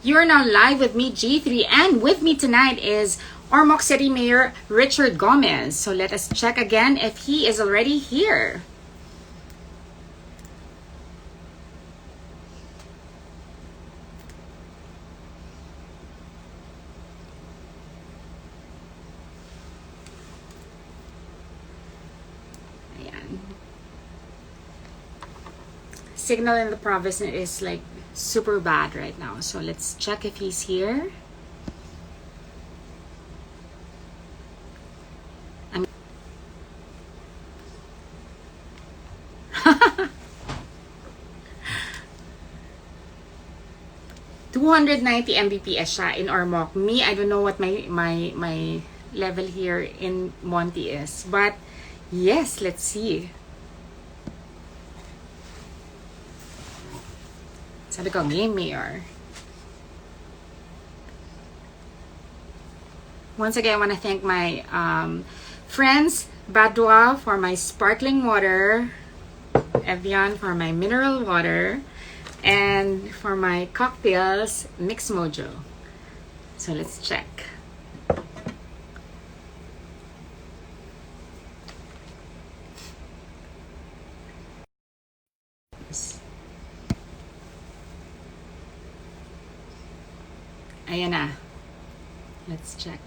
You're now live with me, G3, and with me tonight is Ormoc City Mayor Richard Gomez. So let us check again if he is already here. Ayan. Signal in the province is like super bad right now. So let's check if he's here. 290 Mbps siya in Ormoc. Me, I don't know what my level here in Monty is. But yes, let's see. Sabi ko, game mayor. Once again, I want to thank my friends, Badwa for my sparkling water, Evian for my mineral water, and for my cocktails, Mix Mojo. So let's check. Ayan na. Let's check.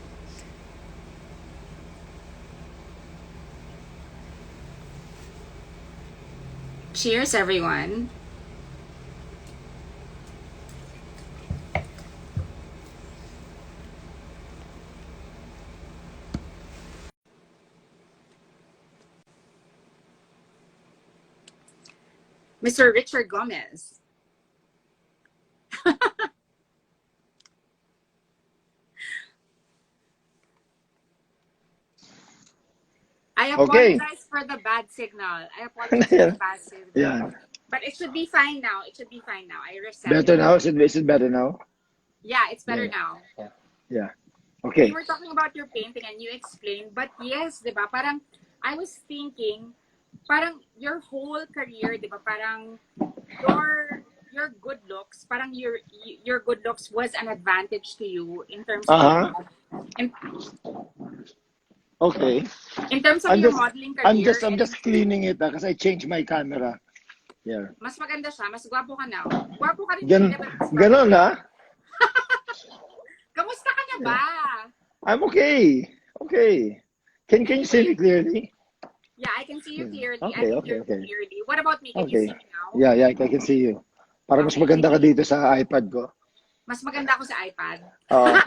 Cheers, everyone. Mr. Richard Gomez. I apologize for the bad signal. I apologize for the bad signal. Yeah. But it should be fine now. It should be fine now. I reset Better it. now? Is it better now? Yeah, it's better now. Yeah. Okay. You were talking about your painting and you explained, but yes, di ba? Parang, I was thinking, parang your whole career, di ba? Parang your good looks, parang your good looks was an advantage to you in terms of Okay. In terms of your modeling career. I'm just cleaning it because I changed my camera. Yeah. Mas maganda siya, mas gwapo ka na. Gwapo ka rin. Ganon na? Kamusta ka na ba? I'm okay. Okay. Can you see me clearly? Yeah, I can see you clearly. Okay, I can hear you clearly. What about me? Can you see me now? Yeah, I can see you. Para mas maganda ka dito sa iPad ko. Mas maganda ako sa iPad. Oo.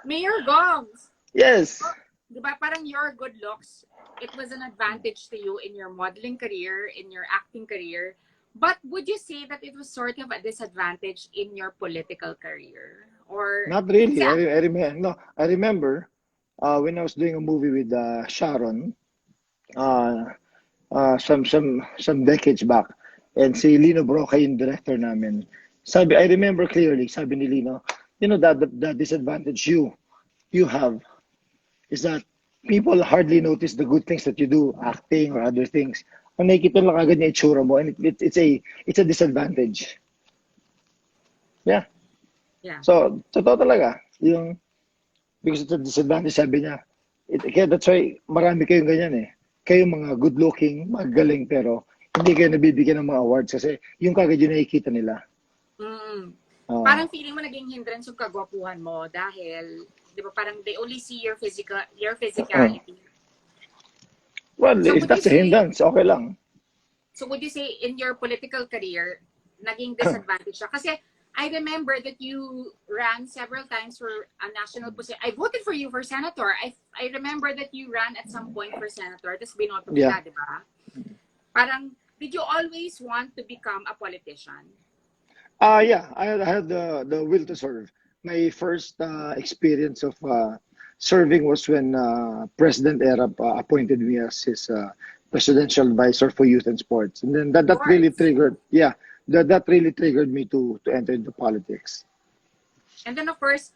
Mayor Gomes. Yes. Di ba parang your good looks, it was an advantage to you in your modeling career, in your acting career. But would you say that it was sort of a disadvantage in your political career? Or not really. I remember when I was doing a movie with Sharon some decades back, and si Lino Broca yung director namin. I remember clearly, sabi ni Lino, you know that the disadvantage you have is that people hardly notice the good things that you do, acting or other things. Ang nakikita lang agad niya itsura mo, and it's a disadvantage. Yeah. So, totoo talaga. Because it's a disadvantage, sabi niya. Kaya that's why marami kayong ganyan eh. Kayong mga good-looking, magaling, pero hindi kayo nabibigyan ng mga awards kasi yung kagad yung nakikita nila. Parang feeling mo naging hindrance yung kagwapuhan mo dahil, di ba, parang they only see your physicality. Well, so if that's a hindrance, okay lang. So would you say in your political career, naging disadvantage siya? Kasi I remember that you ran several times for a national position. I voted for you for senator. I remember that you ran at some point for senator. Tapos binoto kita, di ba? Parang, did you always want to become a politician? Yeah, I had the will to serve. My first experience of serving was when President Erap appointed me as his presidential advisor for youth and sports, and then that really triggered. Yeah, that really triggered me to enter into politics. And then of course,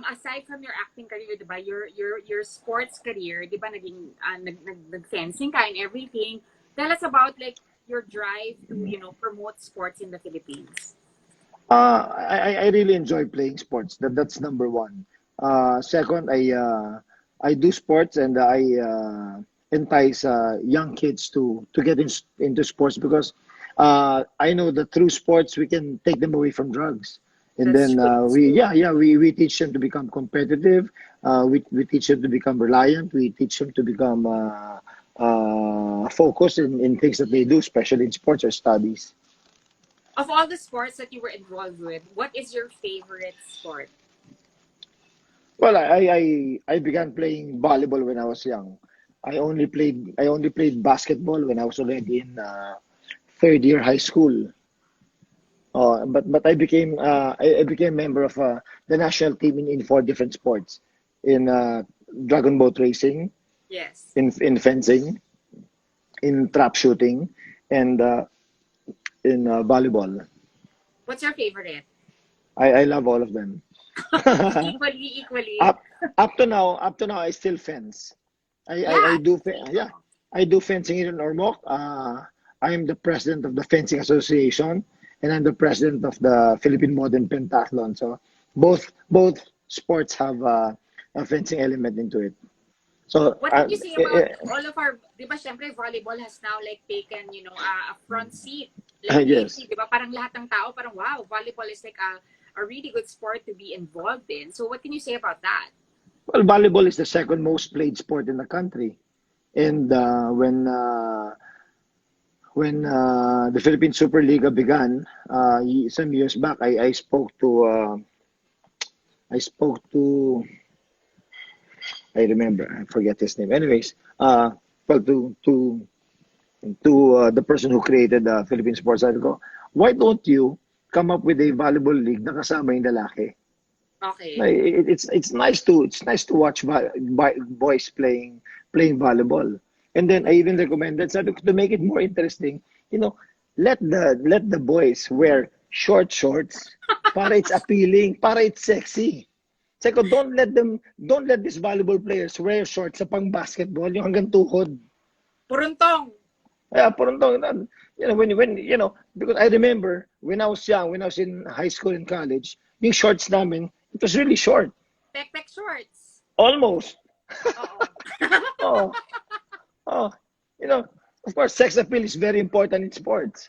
aside from your acting career, diba, your sports career, diba, naging nag-fencing ka and everything. Tell us about like your drive to promote sports in the Philippines. I really enjoy playing sports. That's number one. Second, I do sports, and I entice young kids to get into sports, because I know that through sports we can take them away from drugs. And That's then true. That's we true. yeah yeah we teach them to become competitive. We teach them to become reliant. We teach them to become focused in things that they do, especially in sports or studies. Of all the sports that you were involved with, what is your favorite sport? Well, I began playing volleyball when I was young. I only played basketball when I was already in third year high school. But I became member of the national team in four different sports, in dragon boat racing, Yes. in fencing, in trap shooting, and in volleyball. What's your favorite? I love all of them. Equally, equally. Up to now, I still fence. I Yeah. do Me yeah, too. I do fencing here in Ormoc. I am the president of the Fencing Association, and I'm the president of the Philippine Modern Pentathlon. So both sports have a fencing element into it. So What can you say about all of our, di ba, syempre, volleyball has now like taken, a front seat. Like yes. lately, di ba, parang lahat ng tao, parang wow, volleyball is like a really good sport to be involved in. So what can you say about that? Well, volleyball is the second most played sport in the country, and when the Philippine Superliga began some years back, I spoke to I remember, I forget his name. Anyways, well, to the person who created the Philippine Sports, I go, why don't you come up with a volleyball league na kasama yung lalaki? Okay. Like, it's nice to watch boys playing volleyball. And then I even recommended, sabi ko, to make it more interesting, you know, let the boys wear short shorts para it's appealing, para it's sexy. Sabi ko, don't let these volleyball players wear shorts sa pang basketball, yung hanggang tuhod. Puruntong. Yeah, purundong, because I remember when I was young, when I was in high school and college, yung shorts namin, it was really short. Tek-tek shorts. Almost. Oo. Oh, oh, you know, of course, sex appeal is very important in sports.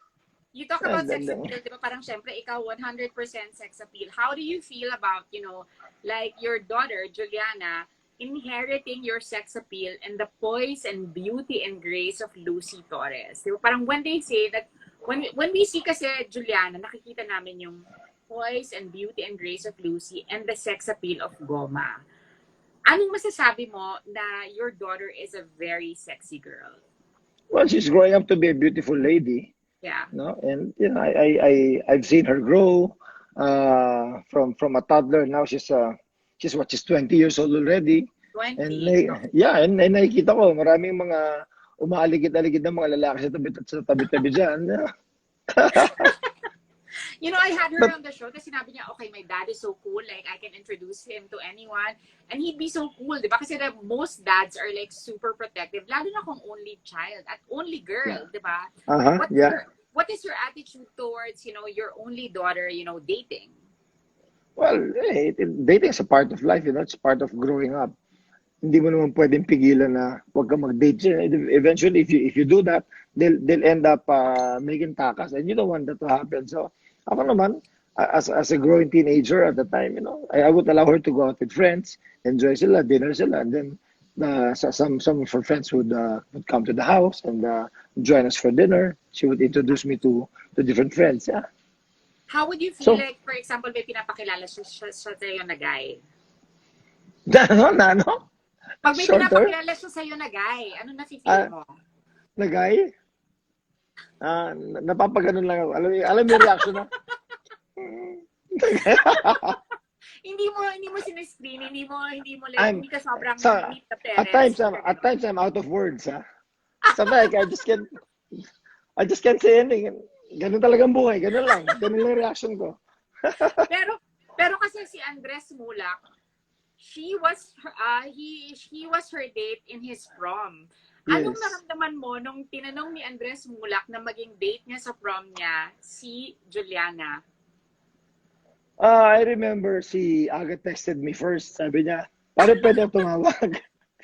You talk about And, sex appeal, di ba? Parang syempre, ikaw 100% sex appeal. How do you feel about, like your daughter, Juliana, inheriting your sex appeal and the poise and beauty and grace of Lucy Torres? Di ba? Parang when they say that, when we see kasi Juliana, nakikita namin yung poise and beauty and grace of Lucy and the sex appeal of Goma. Anong masasabi mo na your daughter is a very sexy girl? well, she's growing up to be a beautiful lady, Yeah. no? And I've seen her grow from a toddler. Now she's 20 years old already. And 20. yeah, and nakikita ko maraming mga umaaligid-aligid ng mga lalaki sa tabi-tabi diyan. I had her But on the show kasi sinabi niya, okay, my dad is so cool. Like, I can introduce him to anyone. And he'd be so cool, di ba? Kasi most dads are like super protective. Lalo na kung only child at only yeah. girl, di ba? Yeah. What is your attitude towards, your only daughter, dating? Well, dating is a part of life, it's part of growing up. Hindi mo naman pwedeng pigilan na huwag kang mag-date. Eventually, if you do that, they'll end up making takas, and you don't want that to happen. So, ako naman, as a growing teenager at the time, I would allow her to go out with friends, enjoy sila, dinner sila, and then some of her friends would come to the house and join us for dinner. She would introduce me to different friends. Yeah. How would you feel So, like, for example, may pinapakilala siya sa'yo na guy? ano? Pag may Shorter? pinapakilala siya sa'yo na guy, ano na-feel Ah, mo? na guy? Napapaganon lang ako. Alam mo yung reaction na? Hindi mo sinescreen, hindi mo like, I'm hindi ka sobrang so meet the at parents, times hindi I'm ka at ganon. times I'm out of words, ha. Sometimes I just can't say anything. Ganun talagang buhay, ganun lang. Ganun lang reaction ko. Pero pero kasi si Andres Mulak, he was her date in his prom. Anong Yes. naramdaman mo nung tinanong ni Andres Mulak na maging date niya sa prom niya si Juliana? I remember si Aga texted me first. Sabi niya, paano pwede ako tumawag?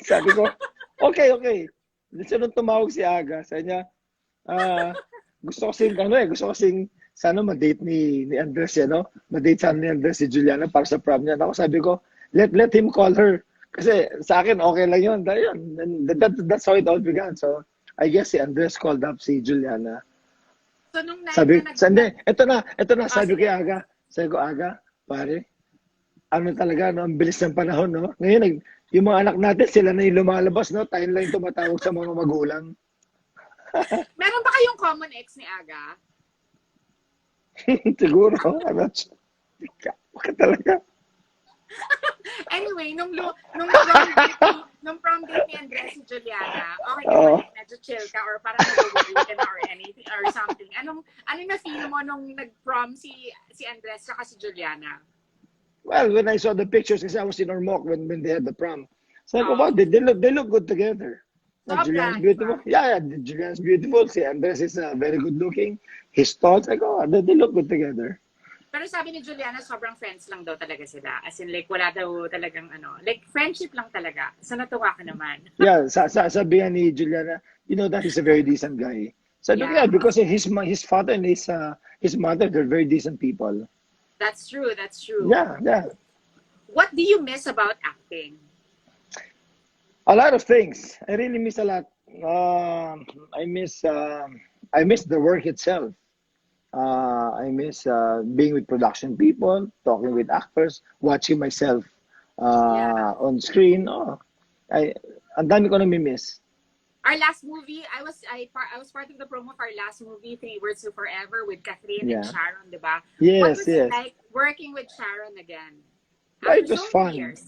Sabi ko, okay, okay. So, nung tumawag si Aga, sabi niya, gusto ko sing, gusto ko sing, sana ma-date ni Andres yan, no? Ma-date sana ni Andres si Juliana para sa prom niya. Ako sabi ko, let him call her. Kasi sa akin, okay lang yun. Dahil yun. That's how it all began. So, I guess si Andres called up si Juliana. So, nung night Sabi, na hindi, ito na, Oh, sabi ko sige. Aga. Sabi ko, Aga, pare, ano talaga, no? Ang bilis ng panahon, no? Ngayon, yung mga anak natin, sila na yung lumalabas, no? Tayo lang yung tumatawag sa mga magulang. Meron ba kayong common ex ni Aga? Siguro, I'm not sure. Bakit talaga? Anyway, nung prom date ni Andres si Juliana, okay ka Oo. ba? Medyo chill ka or parang nag-worry ka na or anything or something. Anong na-feel mo nung nag-prom si Andres saka si Juliana? Well, when I saw the pictures, kasi I was in Ormoc when they had the prom. So I go, Oo. wow, they look good together. Sobra, Juliana's di ba? beautiful. Yeah, Juliana's beautiful. Si Andres is very good looking. His thoughts, I go, they look good together. Pero sabi ni Juliana, sobrang friends lang daw talaga sila. As in, like, wala daw talagang like, friendship lang talaga. So, natuwa ka naman. Yeah, sabihan ni Juliana, you know that he's a very decent guy. Sabi ko, yeah, Yeah, because his father and his mother, they're very decent people. that's true, that's true. Yeah, yeah. What do you miss about acting? A lot of things. I really miss a lot. I miss the work itself. I miss being with production people, talking with actors, watching myself Yeah. on screen. Oh, ang dami ko miss. Our last movie, I was part of the promo of our last movie, Three Words to Forever, with Catherine and Yeah. Sharon, di ba? What Yes, was it yes. like working with Sharon again? Yeah, After it was so many fun. years.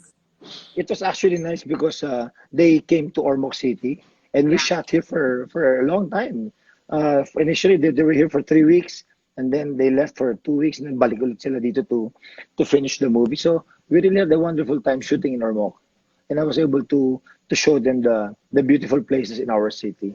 It was actually nice because they came to Ormoc City and we Yeah. shot here for a long time. Initially, they were here for 3 weeks and then they left for 2 weeks and then balik ulit sila dito to finish the movie. So we really had a wonderful time shooting in Ormoc. And I was able to show them the beautiful places in our city.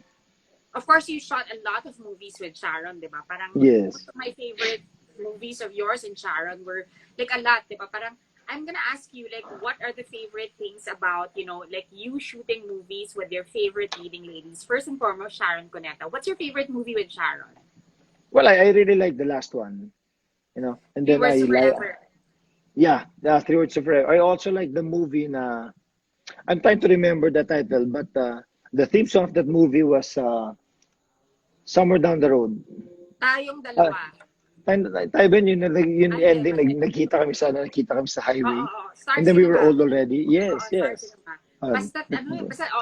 Of course, you shot a lot of movies with Sharon, di ba? Parang Yes. most of my favorite movies of yours and Sharon were like a lot, di ba? Parang I'm gonna ask you, like, what are the favorite things about, like you shooting movies with your favorite leading ladies? First and foremost, Sharon Cuneta. What's your favorite movie with Sharon? Well, I really like the last one, and Three then Words I to like, Forever. yeah, Three Words of Forever. I also like the movie I'm trying to remember the title, but the theme song of that movie was Somewhere Down the Road. Tayong Uh, dalawa. tayo ba yun Ay, hindi, ending, mali. nakita kami sa Oo, highway. oo. Star And then we were Cinema. old already. Oo, Yes, Star yes. Cinema. Basta,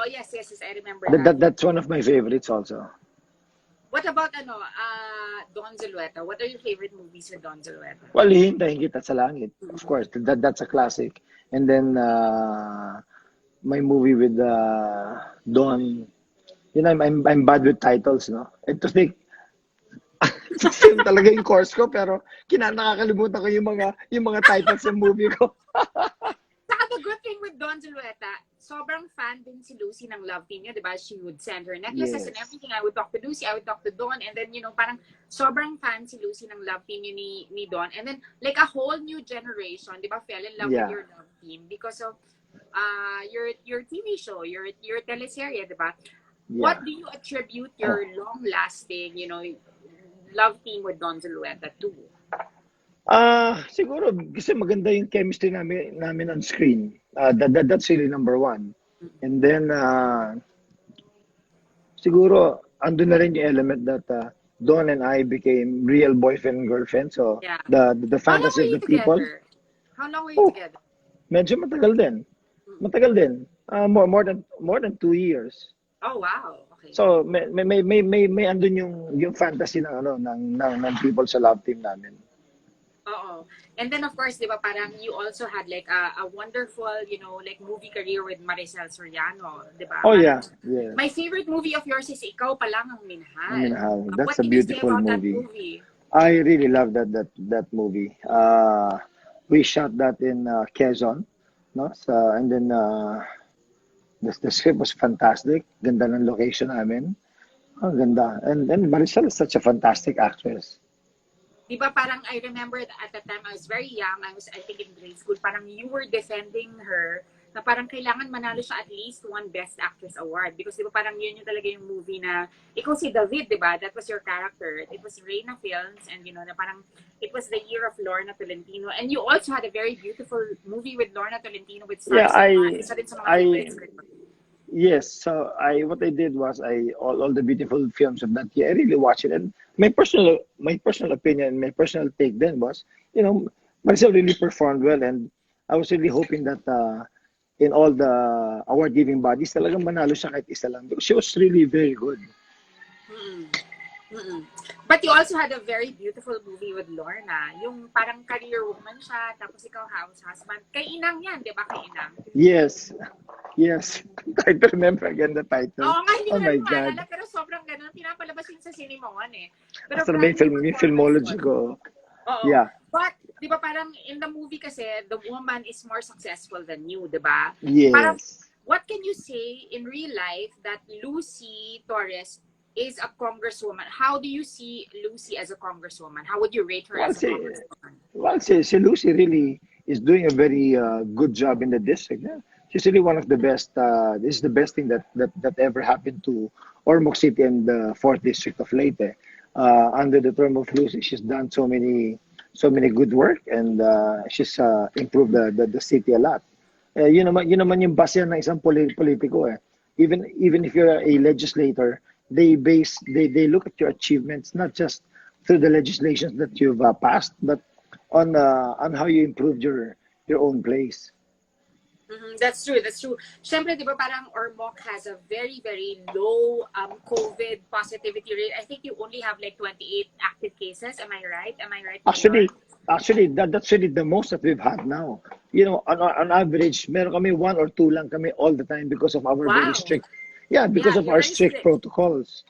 yes, yes, yes, I remember That, that. that that's one of my favorites also. What about, Don Zulueta? What are your favorite movies with Don Zulueta? Well, Hihintayin Kita sa Langit. Of course, that's a classic. And then my movie with Don. I'm bad with titles, no? Ito same talaga yung course ko, pero nakakalimutan ko yung mga titles ng movie ko. Saka the good thing with Don Zulueta, sobrang fan din si Lucy ng love team niya, di ba? She would send her necklaces and Yes. everything. I would talk to Lucy, I would talk to Don, and then, parang sobrang fan si Lucy ng love team niya ni Don. And then, like a whole new generation, di ba, fell in love Yeah. with your love team because of your TV show, your teleserye, di ba? Yeah. What do you attribute your long-lasting, love team with Don Zulueta to? Siguro kasi maganda yung chemistry namin on screen. That's really number one. And then siguro andun na rin yung element that Don and I became real boyfriend and girlfriend. So Yeah. the How long fantasy were of you the people. together? How long were you together? Medyo matagal din. Matagal din. More than 2 years. Oh, wow. Okay. So may andun yung fantasy ng people sa love team namin. Oo. And then, of course, di ba, parang you also had like a wonderful, like movie career with Maricel Soriano, di ba? Oh Parang, yeah, yes. my favorite movie of yours is Ikaw Pa Lang Ang Minahal. Minahal. What That's a can you say beautiful about that movie. movie? I really love that movie. We shot that in Quezon, no? And then the script was fantastic. Ganda ng location namin. Ang ganda. And Maricel is such a fantastic actress. di ba parang I remember at the time I was very young, I think in grade school, parang you were defending her na parang kailangan manalo siya at least one Best Actress Award because di ba parang yun yung talaga yung movie na ikaw si David, di ba? That was your character. It was Reina Films and you know, na parang it was the year of Lorna Tolentino and you also had a very beautiful movie with Lorna Tolentino with Yeah, Stars Sama. Isa din sa mga favorites ko. yes. So what I did was all the beautiful films of that year. I really watched it, and my personal opinion, my personal take then was, Marcel really performed well, and I was really hoping that in all the award giving bodies, talagang manalo siya kahit isa lang because she was really very good. Mm-mm. Mm-mm. But you also had a very beautiful movie with Lorna. Yung parang career woman siya, tapos ikaw house husband. Kay Inang yan, di ba? Kay Inang. Yes. Yes. I don't remember again the title. Oo nga, hindi ko Oh na my rin God. maalala, pero sobrang ganun. Pinapalabas yun sa Cinema One eh. Pero After grabe yung may performance filmology doon. ko. Oo. Yeah. But, di ba parang in the movie kasi, the woman is more successful than you, di ba? Parang, Yes. what can you say in real life that Lucy Torres is a congresswoman? How do you see Lucy as a congresswoman? How would you rate her Well, as a congresswoman? si Lucy really is doing a very good job in the district. Yeah. She's really one of the best. This is the best thing that ever happened to Ormoc City and the 4th District of Leyte. Under the term of Lucy, she's done so many good work, and she's improved the city a lot. Yun naman yung base yan ng isang politiko eh. Even if you're a legislator, they look at your achievements not just through the legislations that you've passed, but on how you improved your own place. That's true. That's true. Siyempre, di ba parang Ormoc has a very, very low COVID positivity rate. I think you only have like 28 active cases. Am I right? Am I right? Actually, that's really the most that we've had now. On average, meron kami 1 or 2 lang kami all the time because of our very Wow. strict, because of you're our very strict strict. protocols.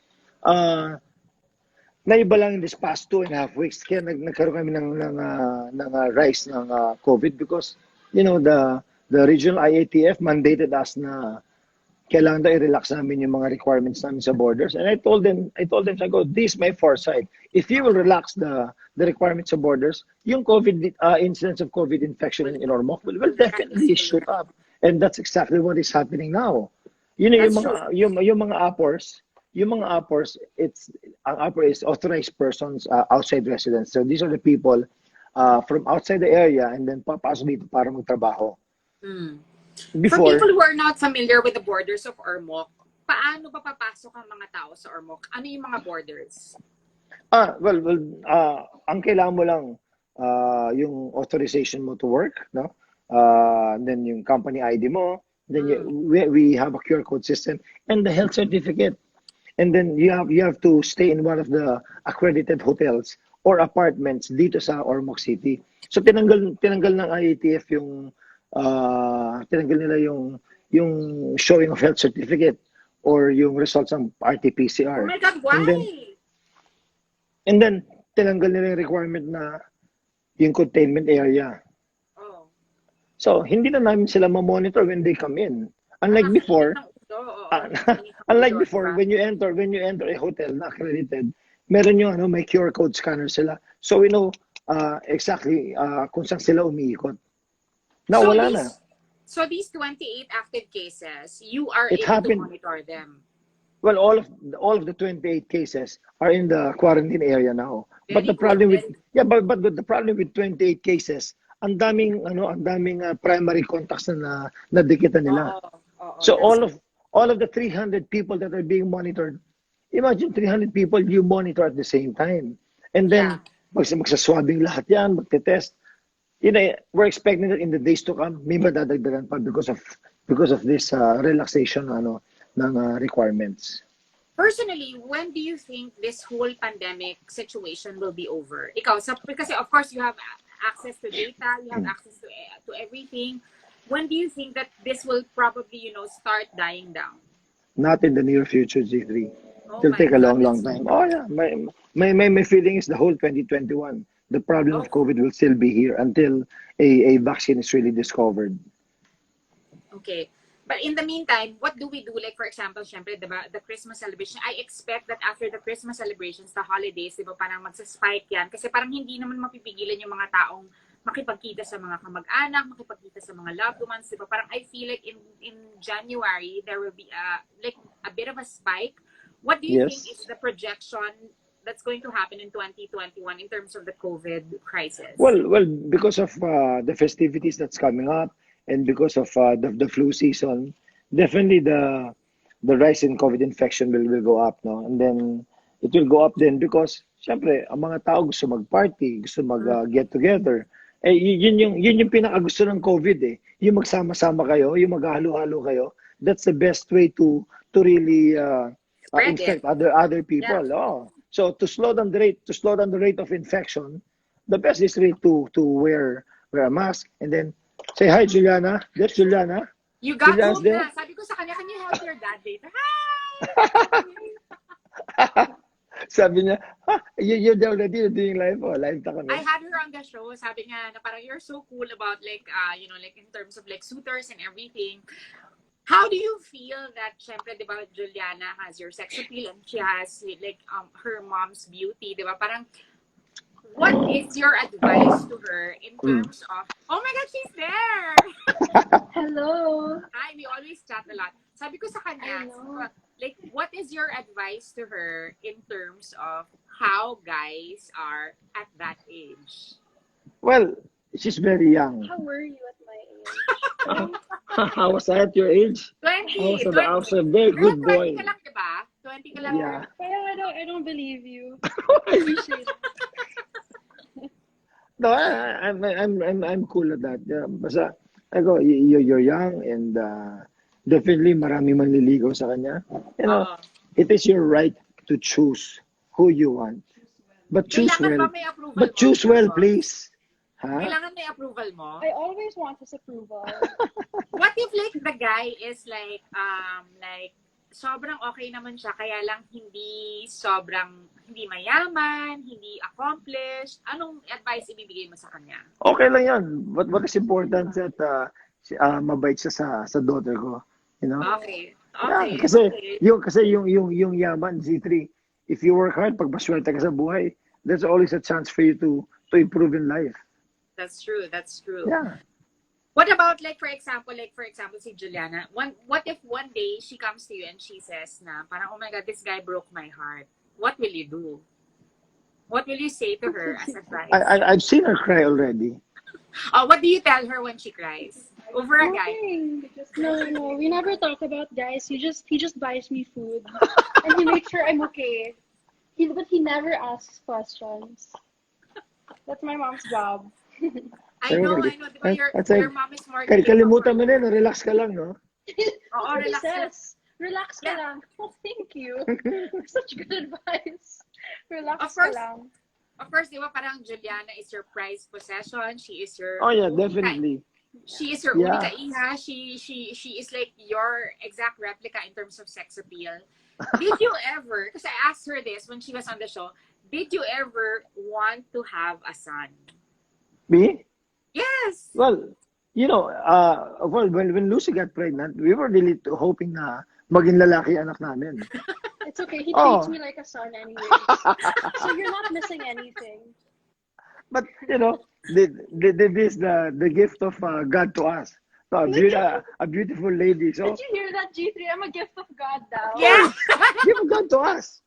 Naiba lang in this past 2.5 weeks kaya nagkaroon kami ng rise ng COVID because the regional IATF mandated us na kailangan daw i-relax namin yung mga requirements namin sa borders, and I told them sabi, this is my foresight. If you will relax the requirements sa borders, yung COVID incidence of COVID infection in Ormoc will definitely shoot up, and that's exactly what is happening now. That's Yung mga appors, ang appor is authorized persons outside residents. So these are the people from outside the area and then papasok dito para magtrabaho. For people who are not familiar with the borders of Ormoc, paano ba papasok ang mga tao sa Ormoc? Ano yung mga borders? Ang kailangan mo lang yung authorization mo to work, no? Then yung company ID mo, then we have a QR code system and the health certificate. And then you have to stay in one of the accredited hotels or apartments dito sa Ormoc City. So tinanggal ng IATF yung tinanggal nila yung showing of health certificate or yung results ng RT-PCR. Oh my God, why? And then tinanggal nila yung requirement na yung containment area. Oh. So hindi na namin sila ma-monitor when they come in. Unlike before, when you enter a hotel na accredited, meron yung may QR code scanner sila. So we know exactly kung saan sila umiikot. Now wala na. So these 28 active cases, you are able to monitor them. Well, all of the 28 cases are in the quarantine area now. But the problem with the problem with 28 cases, ang daming primary contacts na nadikitan nila. So all of the 300 people that are being monitored, imagine 300 people you monitor at the same time. And then magsaswabbing lahat yan, magte-test. We're expecting that in the days to come, may madadagdagan pa because of this relaxation ng requirements. Personally, when do you think this whole pandemic situation will be over? Because of course you have access to data, you have access to everything. When do you think that this will probably, start dying down? Not in the near future, G3. It'll take a long time. Oh yeah, my feeling is the whole 2021. The problem of COVID will still be here until a vaccine is really discovered. Okay. But in the meantime, what do we do? Like, for example, syempre, diba, the Christmas celebration, I expect that after the Christmas celebrations, the holidays, diba, parang magsaspike yan. Kasi parang hindi naman mapipigilan yung mga taong makipagkita sa mga kamag-anak, makipagkita sa mga loved ones, diba? Parang I feel like in January, there will be like a bit of a spike. What do you think is the projection that's going to happen in 2021 in terms of the COVID crisis? Well, because of the festivities that's coming up, and because of the flu season, definitely the rise in COVID infection will go up, no? And then it will go up then because syempre ang mga tao gusto mag-party, gusto get together. Eh yun yung pinakagusto ng COVID eh. Yung magsama-sama kayo, yung maghalo-halo kayo. That's the best way to really infect other people. Yeah. Oh. So to slow down the rate of infection, the best is really to wear a mask and then say hi, Juliana. That's Juliana. You got home na. Sabi ko sa kanya, can you help your dad later? Hi! Sabi niya, you're already doing live. Oh, live ta kami. I had her on the show. Sabi niya na parang you're so cool about like, like in terms of like suitors and everything. How do you feel that, syempre, di ba, Juliana has your sex appeal and she has like her mom's beauty, di ba? Parang, what is your advice to her in terms of, oh my God, she's there! Hello! Hi, we always chat a lot. Sabi ko sa kanya, like, what is your advice to her in terms of how guys are at that age? Well, she's very young. How were you at my age? How was I at your age? 20. I was a very good boy. 20 ka lang, diba? 20 ka lang. Yeah. I don't believe you. I appreciate it. No, I'm cool at that. Yeah, basta I go, you're young and definitely marami manliligaw sa kanya. You know, it is your right to choose who you want. But choose well. But choose well, please. Huh? Kailangan may approval mo? I always want his approval. What if like the guy is like sobrang okay naman siya kaya lang hindi mayaman, hindi accomplished? Anong advice ibibigay mo sa kanya? Okay lang 'yan. What is important that mabait siya sa daughter ko, you know? Okay. Yeah, kasi yung yaman Z3, if you work hard, pag maswerte ka sa buhay, there's always a chance for you to improve in life. That's true. Yeah. What about like for example si Juliana, what if one day she comes to you and she says na parang, oh my God, this guy broke my heart. What will you do? What will you say to her as advice? I've seen her cry already. Oh, what do you tell her when she cries? Over a guy? No, we never talk about guys. He just buys me food and he makes sure I'm okay. But he never asks questions. That's my mom's job. I know. Diba, your mom is more... Kalimutan mo na, relax ka lang, no? Oo, relax. Relax ka lang. Oh, thank you. Such good advice. Relax ka lang. Of course, di ba, parang Juliana is your prized possession. She is your... Oh, yeah, definitely. She is your unika iha. She is like your exact replica in terms of sex appeal. Did you ever, because I asked her this when she was on the show, did you ever want to have a son? Me? Yes. Well, you know, when Lucy got pregnant, we were really hoping na maging lalaki anak namin. It's okay. He treats me like a son anyway. So you're not missing anything. But, you know, this is the gift of God to us. So, a beautiful lady. So, did you hear that, G3? I'm a gift of God now. Yeah. Gift of God to us.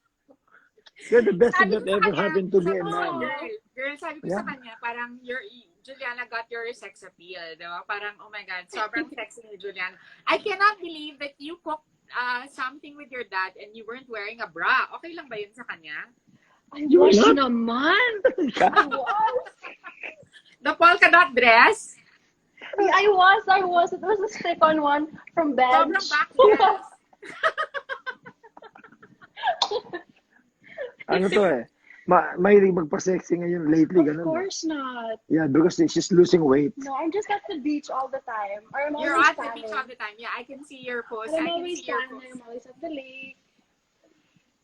You're the best thing that ever happened to me and mine. Girl, sabi ko sa kanya, parang Juliana got your sex appeal, diba? Parang, oh my God, sobrang sexy ni Juliana. I cannot believe that you cooked something with your dad and you weren't wearing a bra. Okay lang ba yun sa kanya? I was naman. I was. The polka dot dress? I was. It was a stick-on one from bench. Sobrang backless. Ano to eh? Mahilig magpa-sexy ngayon lately, ganun. Of course not. Yeah, because she's losing weight. No, I'm just at the beach all the time. You're at the beach all the time. Yeah, I can see your post. I'm always tanning. I'm always at the lake.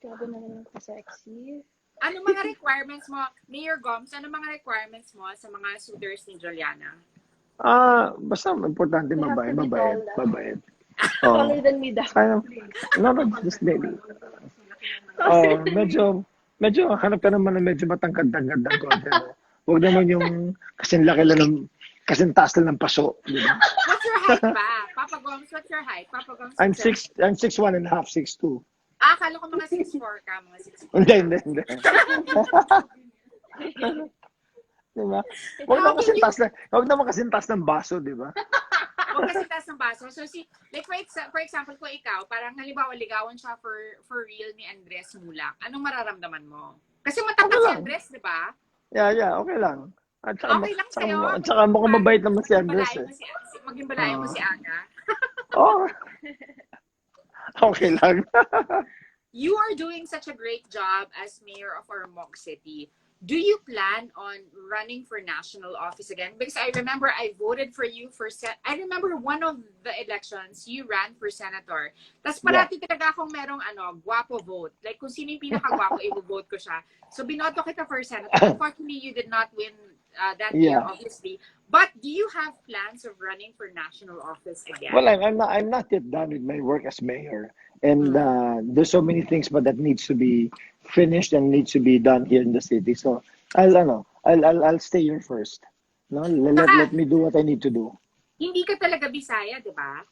Grabe naman sexy. Ano mga requirements mo, Mayor Goms, ano mga requirements mo sa mga suitors ni Juliana? Basta importante mabait. Oh, Taller than me daw. sayang. No, just maybe. Medyo hanap ka naman ng medyo matangkad-tangkad ng konti. No? Huwag naman yung kasing laki lang ng, kasing taas lang ng paso. Di ba? What's your height ba? Papa Gomes, what's your height? Papa Gomes, I'm what's your height? 6'1" and a half, 6'2". Akala ko mga 6'4" ka, mga 6'4". Hindi. Diba? Huwag naman kasing taas ng baso, di ba? Huwag kasi taas ng baso. So, like for example, kung ikaw, parang halimbawa, ligawan siya for real ni Andres Mulak, anong mararamdaman mo? Kasi matangkad Okay si lang. Andres, di ba? Yeah, okay lang. At saka, Okay lang sa'yo. at saka mukhang mabait naman si Andres eh. Maging balayo mo si Aga. Oh, okay lang. You are doing such a great job as mayor of Ormoc City. Do you plan on running for national office again? Because I remember I voted for you I remember one of the elections, you ran for senator. Tapos parati talaga akong merong guwapo vote. Like kung sino yung pinaka-guwapo, i-vote ko siya. So binoto kita for senator. Unfortunately, you did not win that year, obviously. But do you have plans of running for national office again? Well, I'm not yet done with my work as mayor. And there's so many things but that needs to be finished and needs to be done here in the city. So I'll stay here first. No, let me do what I need to do. Hindi ka talaga Bisaya, di ba?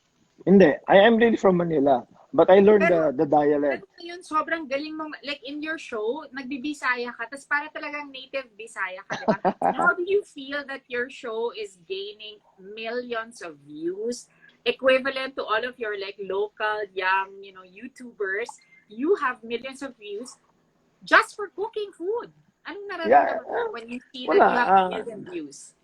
Hindi, I am really from Manila, but I learned the dialect. Pero yun, sobrang galing mo. Like in your show, nagbibisaya ka, tapos para talagang native Bisaya ka, di ba? How do you feel that your show is gaining millions of views, equivalent to all of your like local young, YouTubers? You have millions of views just for cooking food. Anong nararamdaman mo when you see that you have a million views?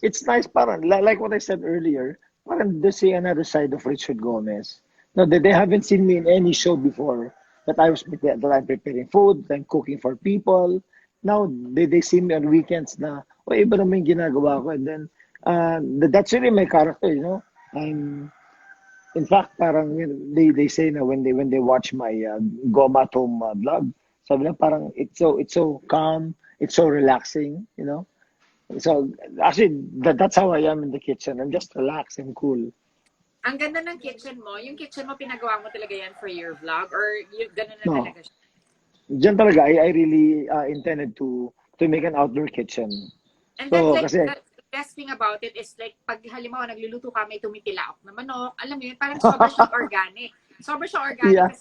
It's nice, parang like what I said earlier. Parang they see another side of Richard Gomez. No, they haven't seen me in any show before that I'm preparing food, that I'm cooking for people. Now they see me on weekends na, iba naman yung ginagawa ko. And then that's really my character, you know. In fact, parang they say na when they watch my Goma at Home vlog, sabi na parang it's so calm, it's so relaxing, you know. So actually that's how I am in the kitchen. I'm just relaxed and cool. Ang ganda ng kitchen mo. Yung kitchen mo, pinagawa mo talaga yan for your vlog? Or yung gano'n na talaga siya? Diyan talaga, I really intended to make an outdoor kitchen. And then like, the best thing about it is like, pag halimbawa nagluluto ka, may tumitilaok na manok, alam mo yun, parang sobrang siyang organic. Sobrang siyang organic. Yeah.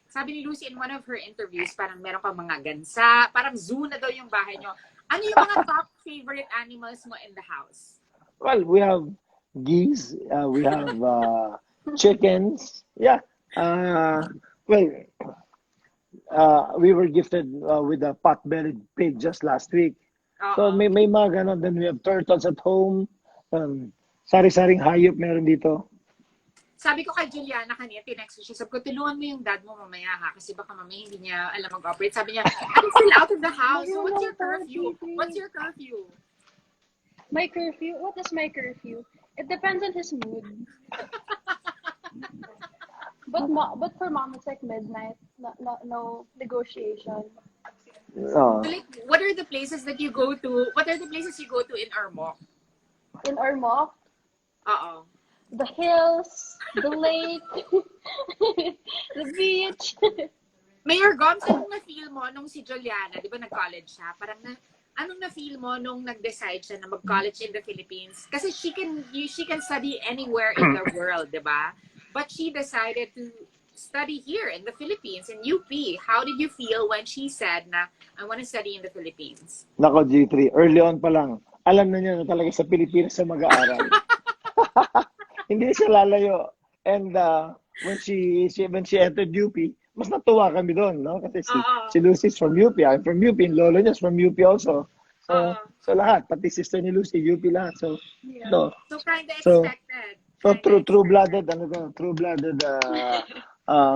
Sabi ni Lucy in one of her interviews, parang meron kang mga gansa, parang zoo na daw yung bahay nyo. Ano yung mga top favorite animals mo in the house? Well, we have geese, we have chickens. Yeah. We were gifted with a pot-bellied pig just last week. So may mga ganon. Then we have turtles at home. Sari-saring hayop meron dito. Sabi ko kay Juliana kanina, tinext siya. Sabi ko, tulungan mo yung dad mo mamaya ha. Kasi baka mamaya hindi niya alam mag-operate. Sabi niya, I'm still out of the house. So what's your curfew? What's your curfew? My curfew? What is my curfew? It depends on his mood. But for mom, it's like midnight. No negotiation. So like, what are the places that you go to? What are the places you go to in Ormoc? In Ormoc? The hills, the lake, the beach. Mayor Gomes, anong na-feel mo nung si Juliana, di ba nag-college siya? Parang anong na-feel mo nung nag-decide siya na mag-college in the Philippines? Kasi she can study anywhere in the world, di ba? But she decided to study here in the Philippines, in UP. How did you feel when she said na, I want to study in the Philippines? Nako, G3, early on pa lang, alam na niya na talaga sa Pilipinas sa mag-aaral. Hindi siya lalayo. And when she entered UP, mas natuwa kami doon, no? Kasi si Lucy's from UP, I'm from UP, and lolo niya's from UP also. So lahat, pati sister ni Lucy, UP lahat. So kind of expected. So true-blooded,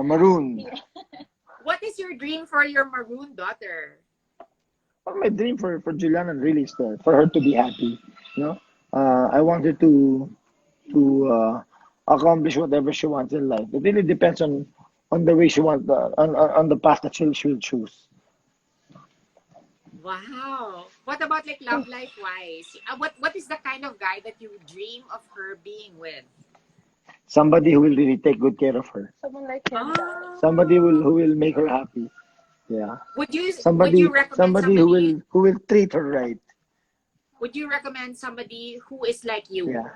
maroon. What is your dream for your maroon daughter? Well, my dream for Juliana really is for her to be happy. You know, I want her to accomplish whatever she wants in life. It really depends on the way she wants, on the path that she'll choose. Wow. What about like love life wise? What is the kind of guy that you dream of her being with? Somebody who will really take good care of her. Someone like him. Somebody Ah. who will make her happy. Yeah. Would you recommend Somebody somebody who will treat her right. would you recommend somebody who is like you? Yeah.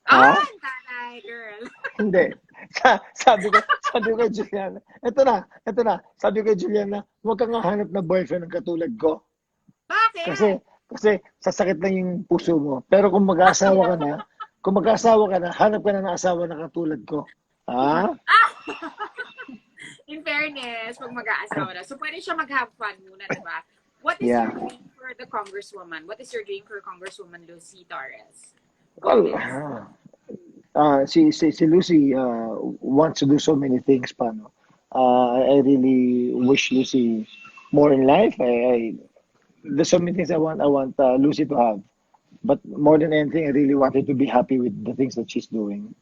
Ah, Ha? taray, girl. Hindi. Sabi ko kay Juliana, ito na. Sabi ko kay Juliana, huwag kang hanap na boyfriend ng katulad ko. Bakit? Kasi sasakit lang yung puso mo. Pero kung mag-asawa ka na, hanap ka na ng asawa na katulad ko. Ha? In fairness, pag mag-aasawa na. So, pwede siya mag-have fun muna, diba? What is Yeah. your dream for the congresswoman? What is your dream for Congresswoman Lucy Torres? Well, Gomez? si Lucy wants to do so many things pa, no? I really wish Lucy more in life. There's so many things I want Lucy to have. But more than anything, I really want her to be happy with the things that she's doing.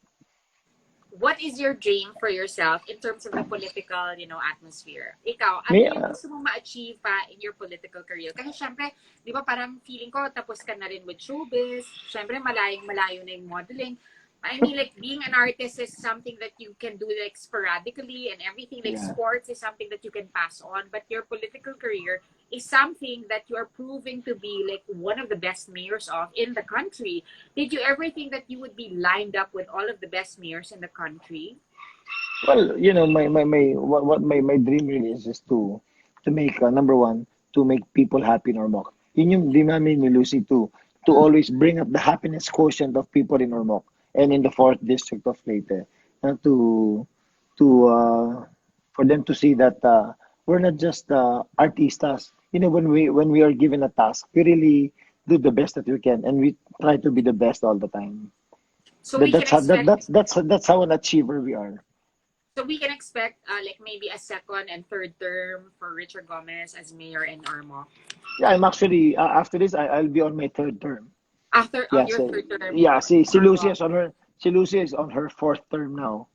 What is your dream for yourself in terms of the political, atmosphere? Ikaw, ano Me, yung gusto mong ma-achieve pa in your political career? Kasi syempre, di ba parang feeling ko tapos ka na rin with showbiz. Syempre, malayong-malayo na yung modeling. I mean, like, being an artist is something that you can do, like, sporadically and everything. Like, yeah. sports is something that you can pass on. But your political career is something that you are proving to be, like, one of the best mayors of in the country. Did you ever think that you would be lined up with all of the best mayors in the country? Well, my dream really is just to make number one, to make people happy in Ormoc. Yun yung dream namin ni Lucy to always bring up the happiness quotient of people in Ormoc and in the fourth district of Leyte. To for them to see that we're not just artistas. When we are given a task, we really do the best that we can, and we try to be the best all the time. So we can expect That's how an achiever we are. like maybe a second and third term for Richard Gomez as mayor in Ormoc. Yeah, I'm actually after this I'll be on my third term. After Yeah, on your so third term in yeah, si Lucy Ormoc. is on her fourth term now.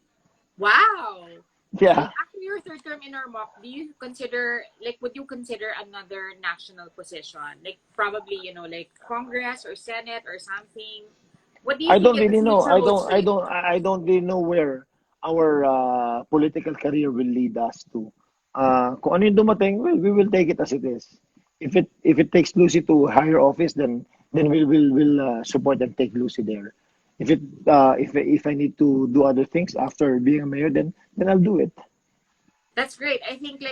Wow. So Yeah. after your third term in Ormoc, would you consider another national position? Like probably, like Congress or Senate or something? What do you I think don't in the really know. future holds for you? I don't really know where our political career will lead us to. Kung ano yung dumating, well, we will take it as it is. If it takes Lucy to higher office, then we'll support and take Lucy there. If I need to do other things after being a mayor, then I'll do it. That's great. I think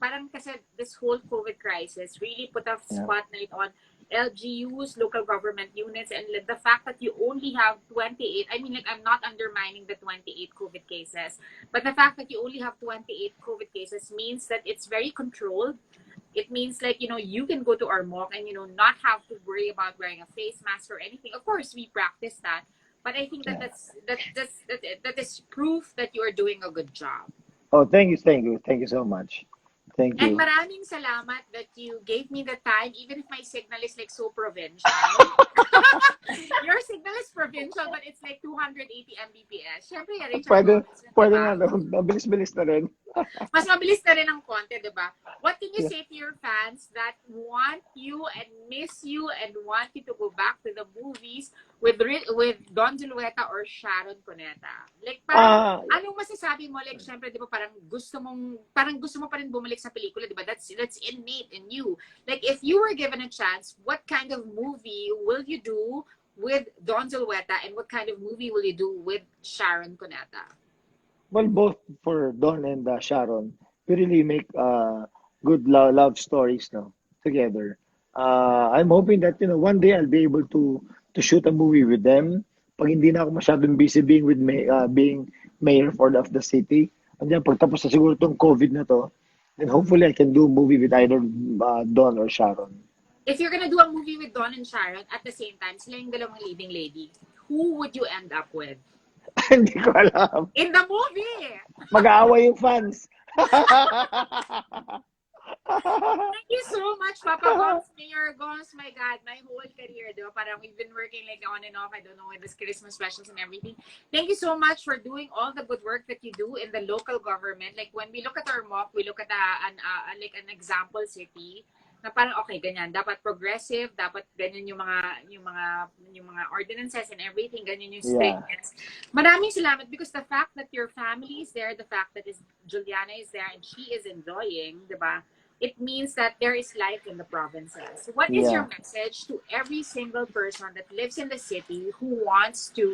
parang kasi this whole COVID crisis really put a Yeah. spotlight on LGUs, local government units, and the fact that you only have 28. I mean, like, I'm not undermining the 28 COVID cases, but the fact that you only have 28 COVID cases means that it's very controlled. It means you can go to Ormoc and not have to worry about wearing a face mask or anything. Of course, we practice that, but I think that Yeah. that is proof that you are doing a good job. Oh, thank you so much. Thank And you. maraming salamat that you gave me the time, even if my signal is like so provincial. Your signal is provincial, but it's like 280 Mbps. Siyempre, Richard Pwede, Gomez yung pwede nga, trabaho. no? Mabilis-bilis na rin. Mas mabilis na rin ang konti, di ba? What can you Yeah. say to your fans that want you and miss you and want you to go back to the movies with Don Zulueta or Sharon Cuneta? Like, parang, anong masasabi mo? Like, syempre, di ba, parang gusto mo pa rin bumalik sa pelikula, di ba? That's innate in you. Like, if you were given a chance, what kind of movie will you do with Don Zulueta and what kind of movie will you do with Sharon Cuneta? Well, both for Don and Sharon, we really make good love stories, no, together. I'm hoping that one day I'll be able to shoot a movie with them. Pag hindi na ako masyadong busy being mayor of the city. Andiyan, pagtapos na siguro tong COVID na to, then hopefully I can do a movie with either Don or Sharon. If you're gonna do a movie with Don and Sharon at the same time, sila yung dalawang leading lady, who would you end up with? Hindi ko alam. In the movie! Mag-aaway yung fans. Thank you so much, Papa Goms, Mayor Goms. My God, my whole career, diba? Parang we've been working like on and off, I don't know, with this Christmas specials and everything. Thank you so much for doing all the good work that you do in the local government. Like when we look at our mock, we look at an example city. Na parang okay, ganyan, dapat progressive, dapat ganyan yung mga ordinances and everything, ganyan yung strictness. Maraming salamat because the fact that your family is there, the fact that Juliana is there and she is enjoying, 'di ba? It means that there is life in the provinces. What is your message to every single person that lives in the city who wants to,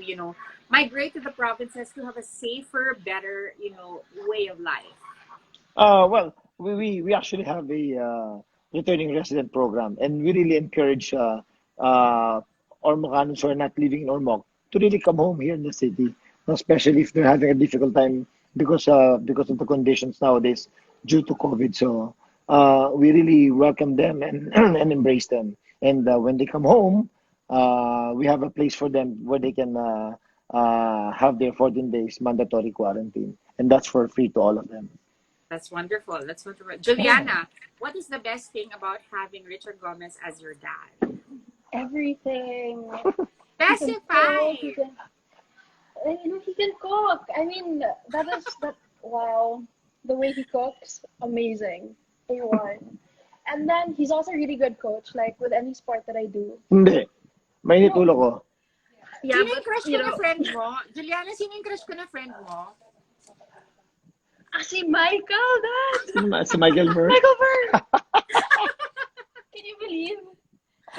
migrate to the provinces to have a safer, better, way of life? Well, we actually have a returning resident program, and we really encourage Ormocanos who are not living in Ormoc to really come home here in the city, especially if they're having a difficult time because of the conditions nowadays due to COVID. So we really welcome them and and embrace them. And when they come home, we have a place for them where they can have their 14 days mandatory quarantine, and that's for free to all of them. That's wonderful. That's wonderful. Juliana, what is the best thing about having Richard Gomez as your dad? Everything. Specify. He can cook. I mean, wow. The way he cooks, amazing. A1. And then he's also a really good coach, like with any sport that I do. Hindi. Mainit ulo ko. Yeah, Sino yung crush ko na friend mo? Juliana, sino yung crush ko na friend mo? Si Michael, Dad! Si Michael Burr. Michael Burr! Can you believe?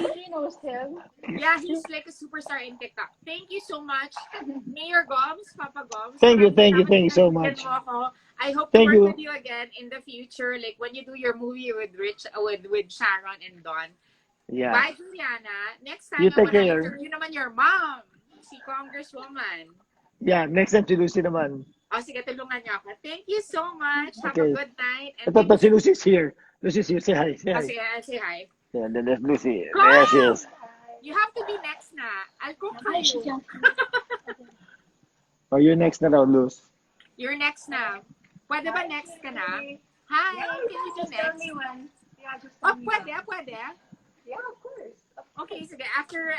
She knows him. Yeah, he's like a superstar in TikTok. Thank you so much, Mayor Goms, Papa Goms. Thank you so much. I hope to Thank work you. with you again in the future, like when you do your movie with with Sharon and Don. Yeah. Bye, Juliana. Next time, You I take want to care. interview naman your mom, si Congresswoman. Yeah, next time si Lucy naman. O, sige, tulungan niyo ako. Thank you so much. Have a Okay. good night. And Ito, si Lucy's here. Lucy's here. Say hi. Say hi. sige, say hi. Yeah, then there's Lucy. Go! There she is. You have to be next na. I'll cook for you. Oh, you're next na daw, Luz. You're next na. Pwede ba next ka na? Hi, can you do next? Oh, pwede, pwede. Yeah, of course. Okay, sige. After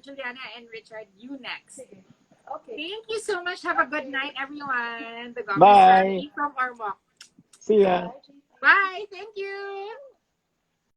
Juliana and Richard, you next. Okay. Thank you so much. Have a good night, everyone. The Gomez Bye. family from Ormoc. See ya. Bye. Thank you.